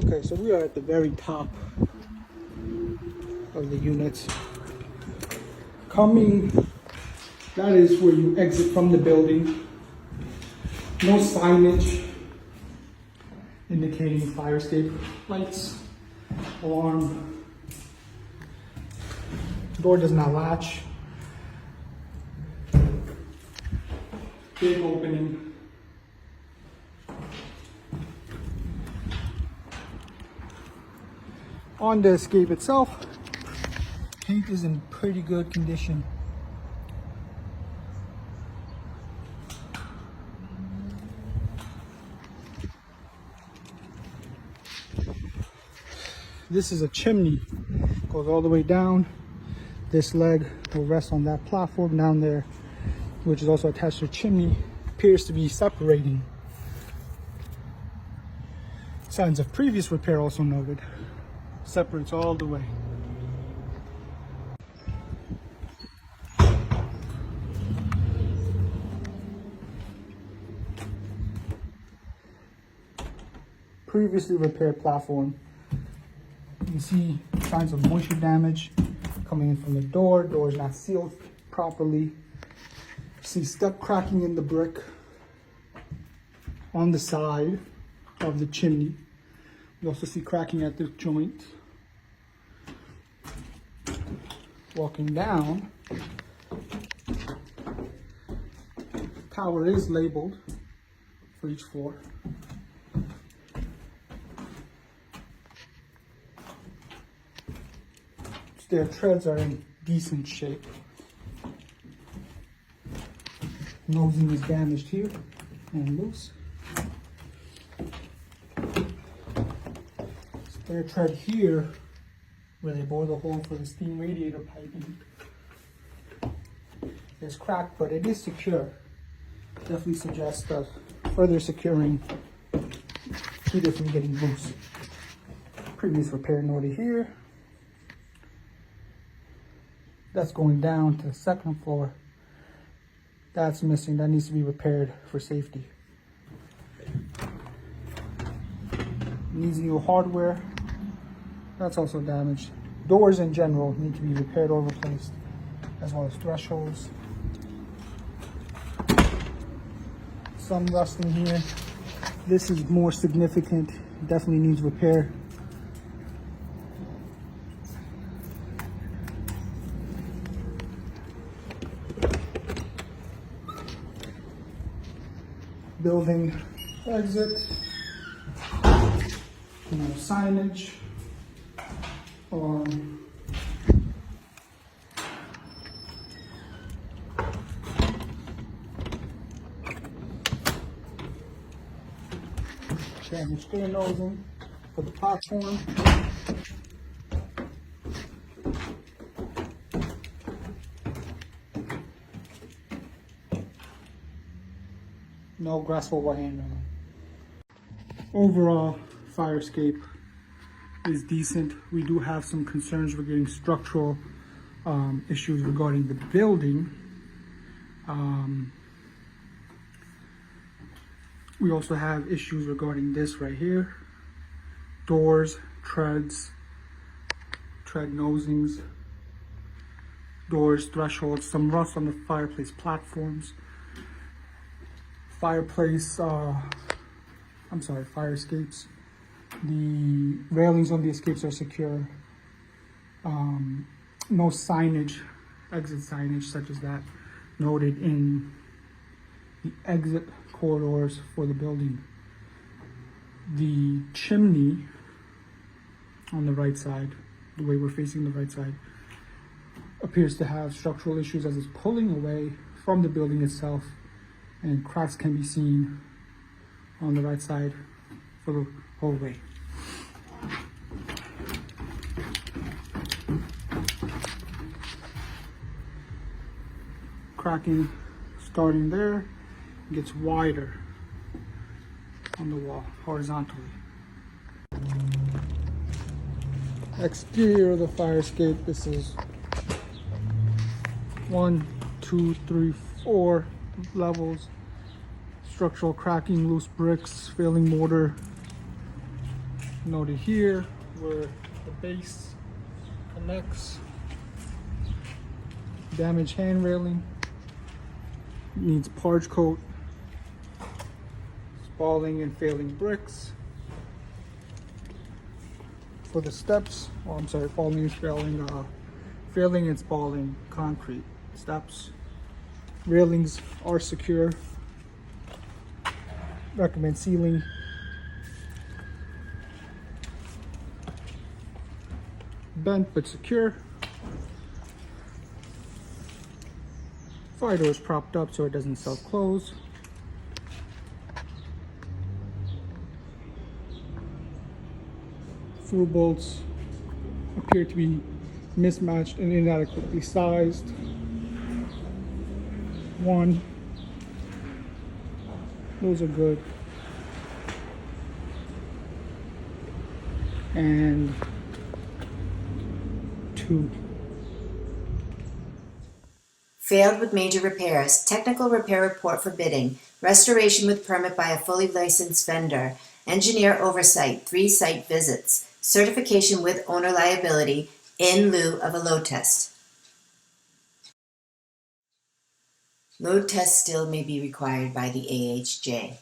Okay, so we are at the very top of the units. That is where you exit from the building. No signage indicating fire escape. Lights, alarm. Door does not latch. Big opening. On the escape itself, paint is in pretty good condition. This is a chimney, goes all the way down. This leg will rest on that platform down there, which is also attached to a chimney. Appears to be separating. Signs of previous repair also noted. Separates all the way. Previously repaired platform. You can see signs of moisture damage coming in from the door. Door is not sealed properly. You see step cracking in the brick on the side of the chimney. You also see cracking at the joint. Walking down, power is labeled for each floor. Stair treads are in decent shape. Nosing is damaged here and loose. Stair tread here, where they bore the hole for the steam radiator piping, is cracked, but it is secure. Definitely suggests that further securing keep it from getting loose. Previous repair noted here. That's going down to the second floor. That's missing. That needs to be repaired for safety. Needs new hardware. That's also damaged. Doors in general need to be repaired or replaced, as well as thresholds. Some rusting here. This is more significant. Definitely needs repair. Building exit. No signage. Damaged stair nosing for the platform. No grass overhang. Overall, fire escape is decent. We do have some concerns regarding structural issues regarding the building. We also have issues regarding this right here. Doors, treads, tread nosings, doors, thresholds, some rust on the fireplace platforms. Fire escapes. The railings on the escapes are secure. No signage, exit signage such as that, noted in the exit corridors for the building. The chimney on the right side, the way we're facing the right side, appears to have structural issues as it's pulling away from the building itself, and cracks can be seen on the right side for the whole way. Cracking starting there, gets wider on the wall horizontally. Exterior of the fire escape, this is 1, 2, 3, 4 levels. Structural cracking, loose bricks, failing mortar, noted here where the base connects. Damaged hand railing, needs parge coat, spalling and failing bricks. For the steps, falling and failing and spalling concrete steps. Railings are secure. Recommend ceiling. Bent but secure. Fire door is propped up so it doesn't self-close. Through bolts appear to be mismatched and inadequately sized. One. Those are good. And two. Failed with major repairs. Technical repair report for bidding. Restoration with permit by a fully licensed vendor. Engineer oversight. 3 site visits. Certification with owner liability in lieu of a load test. Load test still may be required by the AHJ.